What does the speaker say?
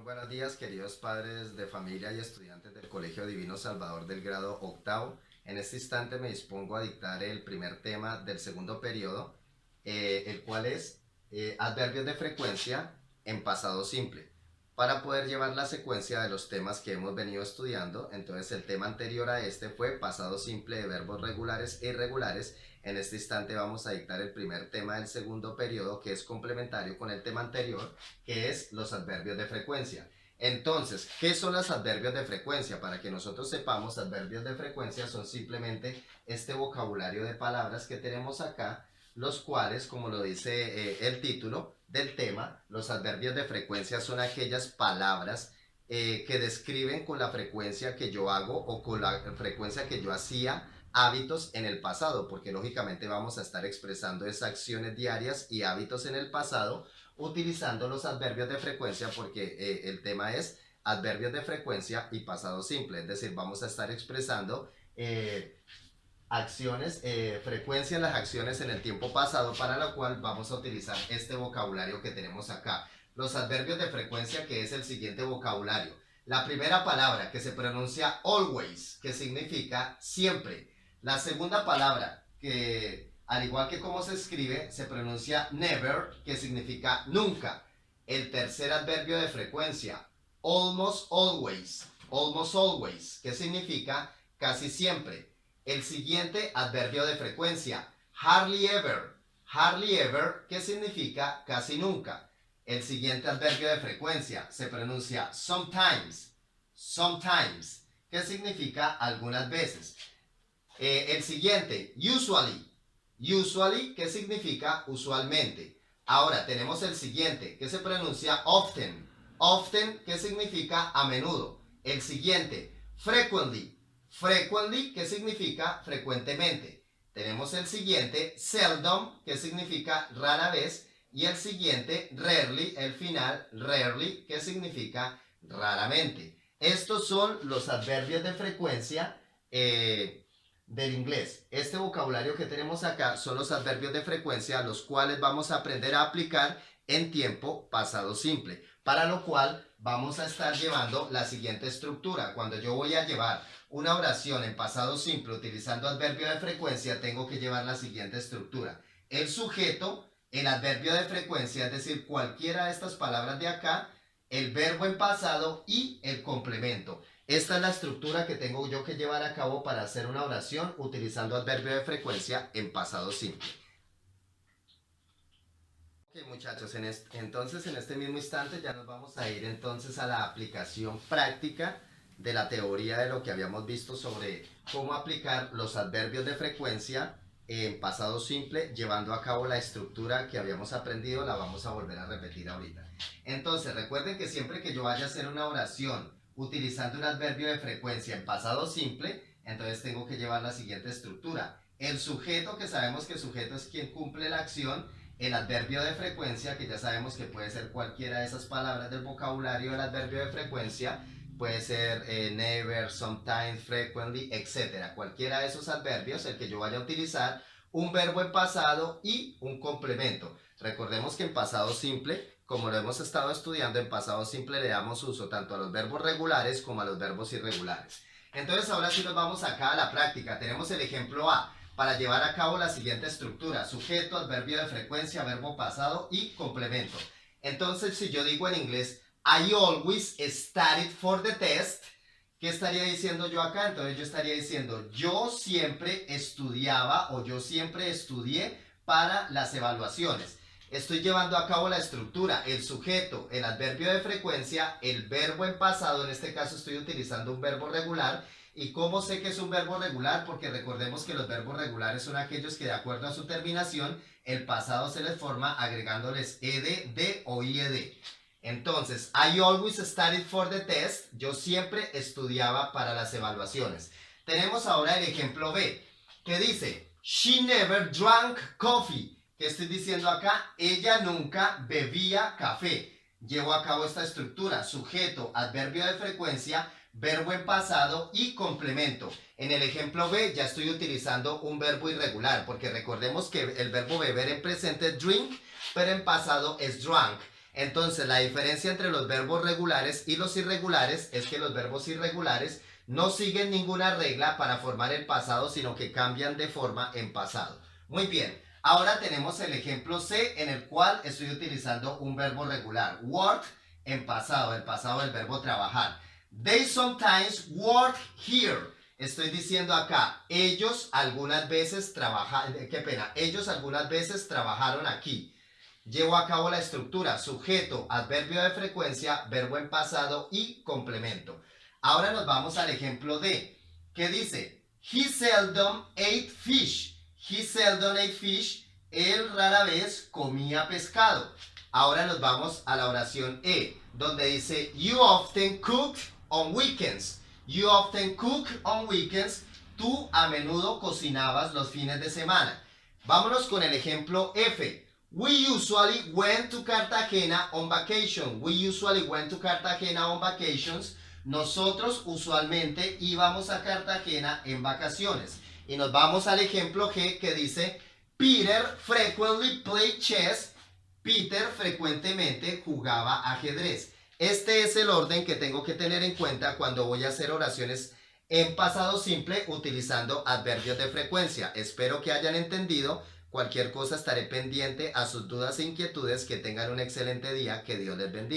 buenos días, queridos padres de familia y estudiantes del Colegio Divino Salvador del grado octavo. En este instante me dispongo a dictar el primer tema del segundo periodo, el cual es adverbios de frecuencia en pasado simple. Para poder llevar la secuencia de los temas que hemos venido estudiando, entonces el tema anterior a este fue pasado simple de verbos regulares e irregulares. En este instante vamos a dictar el primer tema del segundo periodo, que es complementario con el tema anterior, que es los adverbios de frecuencia. Entonces, ¿qué son los adverbios de frecuencia? Para que nosotros sepamos, adverbios de frecuencia son simplemente este vocabulario de palabras que tenemos acá, los cuales, como lo dice el título del tema, los adverbios de frecuencia son aquellas palabras que describen con la frecuencia que yo hago o con la frecuencia que yo hacía hábitos en el pasado, porque lógicamente vamos a estar expresando esas acciones diarias y hábitos en el pasado utilizando los adverbios de frecuencia, porque el tema es adverbios de frecuencia y pasado simple, es decir, vamos a estar expresando acciones, frecuencia en las acciones en el tiempo pasado, para lo cual vamos a utilizar este vocabulario que tenemos acá. Los adverbios de frecuencia, que es el siguiente vocabulario. La primera palabra, que se pronuncia always, que significa siempre. La segunda palabra, que al igual que como se escribe, se pronuncia never, que significa nunca. El tercer adverbio de frecuencia, almost always, que significa casi siempre. El siguiente adverbio de frecuencia, hardly ever, que significa casi nunca. El siguiente adverbio de frecuencia se pronuncia sometimes, que significa algunas veces. El siguiente, usually, que significa usualmente. Ahora tenemos el siguiente, que se pronuncia often, que significa a menudo. El siguiente, frequently, que significa frecuentemente. Tenemos el siguiente, seldom, que significa rara vez. Y el siguiente, rarely, el final, rarely, que significa raramente. Estos son los adverbios de frecuencia del inglés. Este vocabulario que tenemos acá son los adverbios de frecuencia, los cuales vamos a aprender a aplicar en tiempo pasado simple, para lo cual vamos a estar llevando la siguiente estructura. Cuando yo voy a llevar una oración en pasado simple utilizando adverbio de frecuencia, tengo que llevar la siguiente estructura: el sujeto, el adverbio de frecuencia, es decir, cualquiera de estas palabras de acá, el verbo en pasado y el complemento. Esta es la estructura que tengo yo que llevar a cabo para hacer una oración utilizando adverbio de frecuencia en pasado simple. Ok, muchachos, entonces en este mismo instante ya nos vamos a ir entonces a la aplicación práctica de la teoría de lo que habíamos visto sobre cómo aplicar los adverbios de frecuencia en pasado simple, llevando a cabo la estructura que habíamos aprendido. La vamos a volver a repetir ahorita. Entonces recuerden que siempre que yo vaya a hacer una oración utilizando un adverbio de frecuencia en pasado simple, entonces tengo que llevar la siguiente estructura: el sujeto, que sabemos que el sujeto es quien cumple la acción; el adverbio de frecuencia, que ya sabemos que puede ser cualquiera de esas palabras del vocabulario del adverbio de frecuencia, puede ser never, sometimes, frequently, etc. Cualquiera de esos adverbios, el que yo vaya a utilizar, un verbo en pasado y un complemento. Recordemos que en pasado simple, como lo hemos estado estudiando, en pasado simple le damos uso tanto a los verbos regulares como a los verbos irregulares. Entonces ahora sí nos vamos acá a la práctica. Tenemos el ejemplo A para llevar a cabo la siguiente estructura: sujeto, adverbio de frecuencia, verbo pasado y complemento. Entonces, si yo digo en inglés I always studied for the test, ¿qué estaría diciendo yo acá? Entonces yo estaría diciendo yo siempre estudiaba o yo siempre estudié para las evaluaciones. Estoy llevando a cabo la estructura: el sujeto, el adverbio de frecuencia, el verbo en pasado. En este caso estoy utilizando un verbo regular. ¿Y cómo sé que es un verbo regular? Porque recordemos que los verbos regulares son aquellos que, de acuerdo a su terminación, el pasado se les forma agregándoles ed, de o ied. Entonces, I always studied for the test. Yo siempre estudiaba para las evaluaciones. Tenemos ahora el ejemplo B, que dice she never drank coffee. ¿Qué estoy diciendo acá? Ella nunca bebía café. Llevo a cabo esta estructura: sujeto, adverbio de frecuencia, verbo en pasado y complemento. En el ejemplo B ya estoy utilizando un verbo irregular, porque recordemos que el verbo beber en presente es drink, pero en pasado es drunk. Entonces, la diferencia entre los verbos regulares y los irregulares es que los verbos irregulares no siguen ninguna regla para formar el pasado, sino que cambian de forma en pasado. Muy bien, ahora tenemos el ejemplo C en el cual estoy utilizando un verbo regular. Work en pasado, el pasado del verbo trabajar. They sometimes work here. Estoy diciendo acá, ellos algunas veces trabajaron aquí. Llevo a cabo la estructura, sujeto, adverbio de frecuencia, verbo en pasado y complemento. Ahora nos vamos al ejemplo D, que dice, he seldom ate fish. He seldom ate fish. Él rara vez comía pescado. Ahora nos vamos a la oración E, donde dice, you often cook on weekends. You often cook on weekends. Tú a menudo cocinabas los fines de semana. Vámonos con el ejemplo F. We usually went to Cartagena on vacation. We usually went to Cartagena on vacations. Nosotros usualmente íbamos a Cartagena en vacaciones. Y nos vamos al ejemplo G que dice Peter frequently played chess. Peter frecuentemente jugaba ajedrez. Este es el orden que tengo que tener en cuenta cuando voy a hacer oraciones en pasado simple utilizando adverbios de frecuencia. Espero que hayan entendido. Cualquier cosa estaré pendiente a sus dudas e inquietudes. Que tengan un excelente día. Que Dios les bendiga.